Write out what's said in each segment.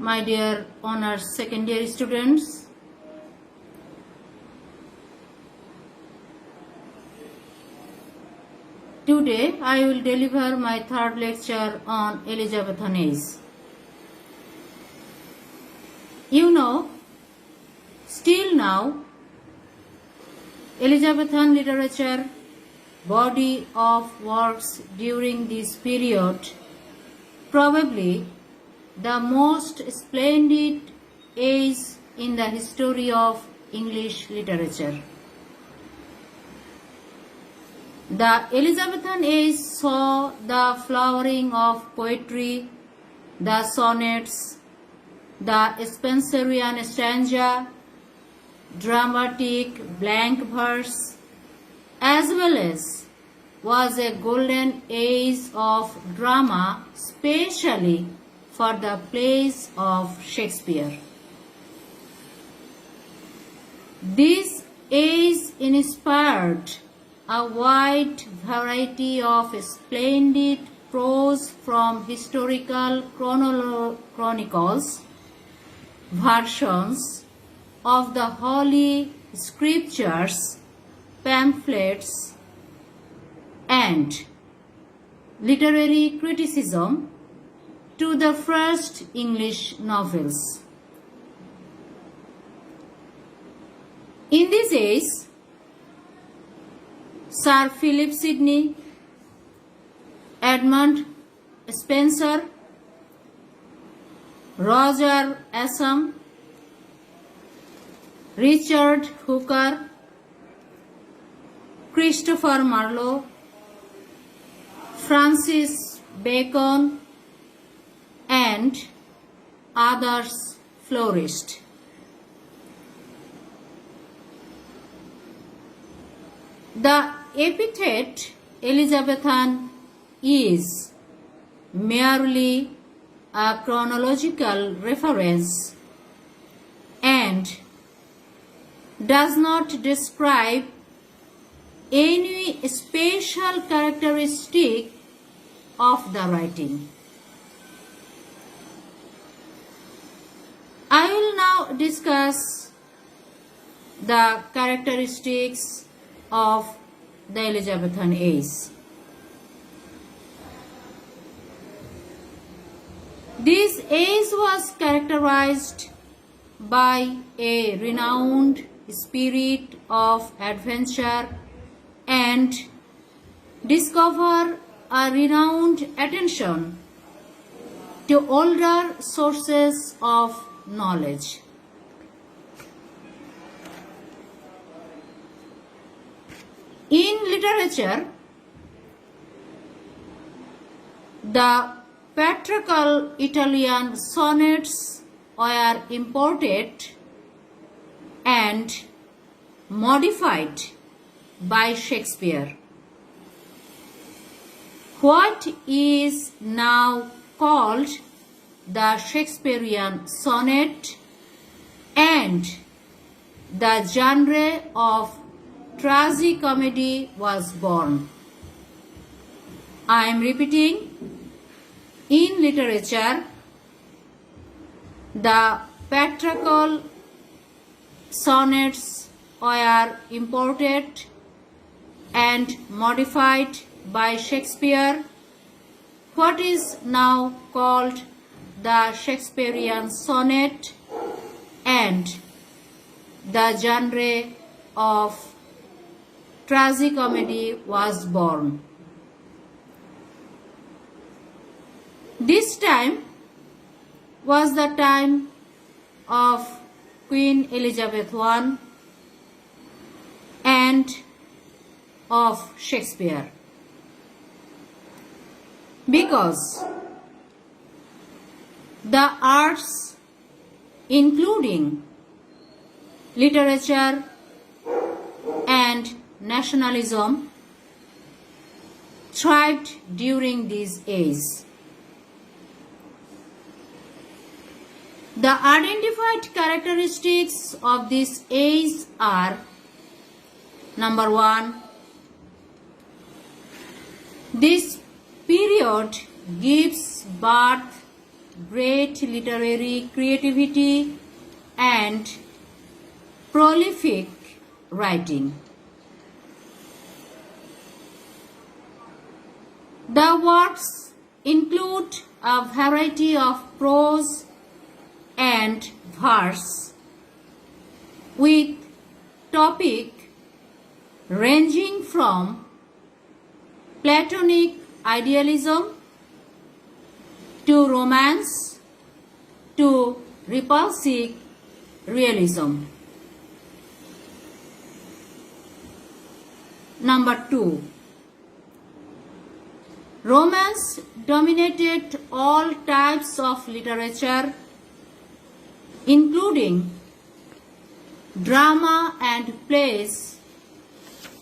my dear honors secondary students. Today I will deliver my third lecture on Elizabethan Age. You know, still now, Elizabethan literature body of works during this period probably the most splendid age in the history of English literature. The Elizabethan Age saw the flowering of poetry, the sonnets, the Spenserian stanza, dramatic blank verse, as well as was a golden age of drama, especially for the plays of Shakespeare. This age inspired a wide variety of splendid prose from historical chronicles, versions of the Holy Scriptures, pamphlets, and literary criticism to the first English novels. In this age, Sir Philip Sidney, Edmund Spenser, Roger Ascham, Richard Hooker, Christopher Marlowe, Francis Bacon, and others flourished. The epithet Elizabethan is merely a chronological reference and does not describe any special characteristic of the writing. I will now discuss the characteristics of the Elizabethan Age. This age was characterized by a renowned spirit of adventure and discover a renowned attention to older sources of knowledge. In literature, the patriarchal Italian sonnets were imported and modified by Shakespeare. What is now called the Shakespearean sonnet and the genre of tragicomedy was born. I am repeating, in literature, the patriarchal sonnets were imported and modified by Shakespeare. What is now called the Shakespearean sonnet and the genre of tragicomedy was born. This time was the time of Queen Elizabeth I and of Shakespeare, because the arts, including literature and nationalism, thrived during this age. The identified characteristics of this age are: number one, this period gives birth great literary creativity and prolific writing. The works include a variety of prose and verse with topic ranging from Platonic idealism to romance to repulsive realism. Number 2. Romance dominated all types of literature, including drama and plays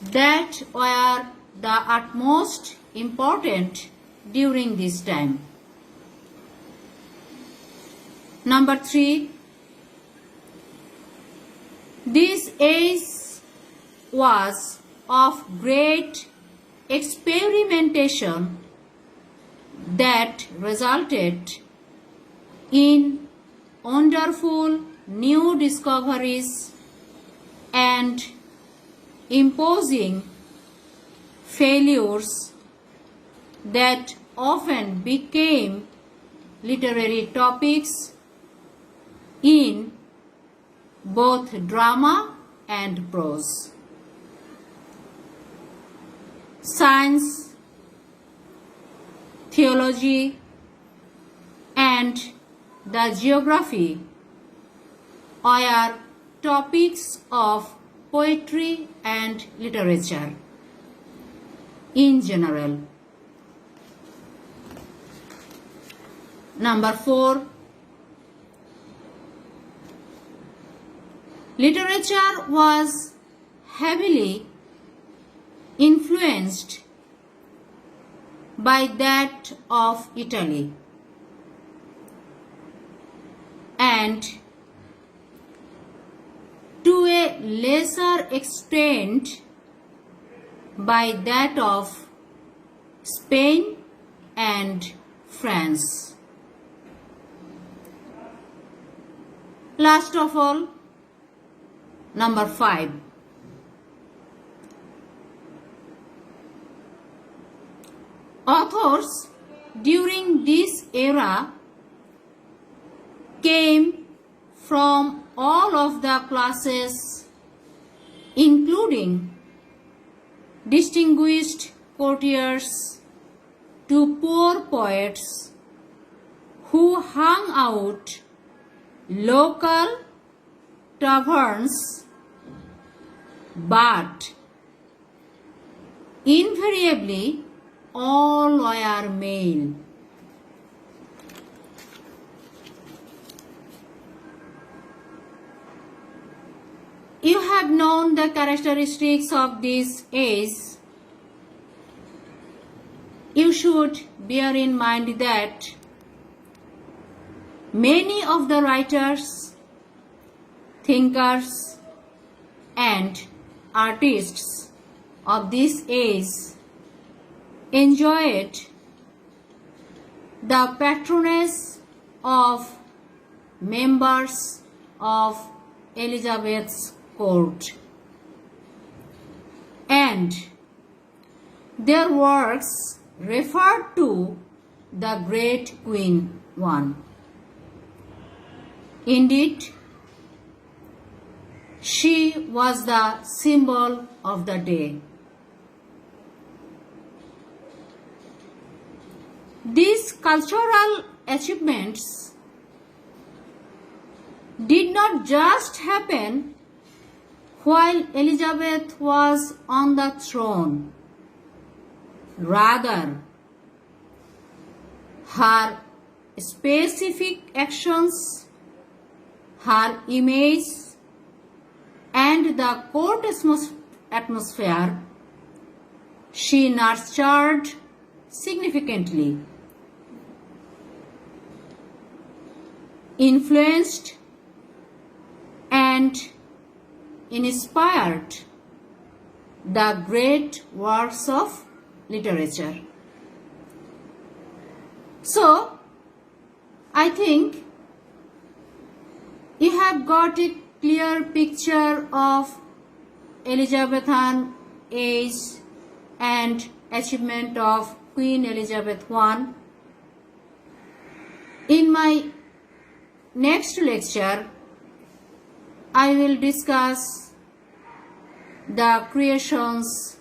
that were the utmost important during this time. Number 3. This age was of great experimentation that resulted in wonderful new discoveries and imposing failures that often became literary topics in both drama and prose. Science, theology, and the geography are topics of poetry and literature in general. Number 4. Literature was heavily influenced by that of Italy and to a lesser extent by that of Spain and France. Last of all, number 5. Authors during this era came from all of the classes, including distinguished courtiers to poor poets who hung out local taverns, but invariably all were male. You have known the characteristics of this age. You should bear in mind that many of the writers, thinkers, and artists of this age enjoyed the patronage of members of Elizabeth's court, and their works referred to the great Queen one. Indeed, she was the symbol of the day. These cultural achievements did not just happen while Elizabeth was on the throne. Rather, her specific actions, her image, and the court atmosphere she nurtured significantly, influenced and inspired the great works of literature. So, I think you have got a clear picture of Elizabethan age and achievement of Queen Elizabeth I. In my next lecture, I will discuss the creations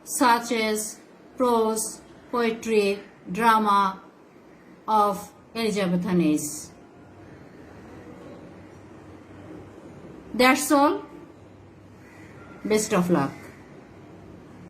such as prose, poetry, drama of Elizabethan age. That's all. Best of luck.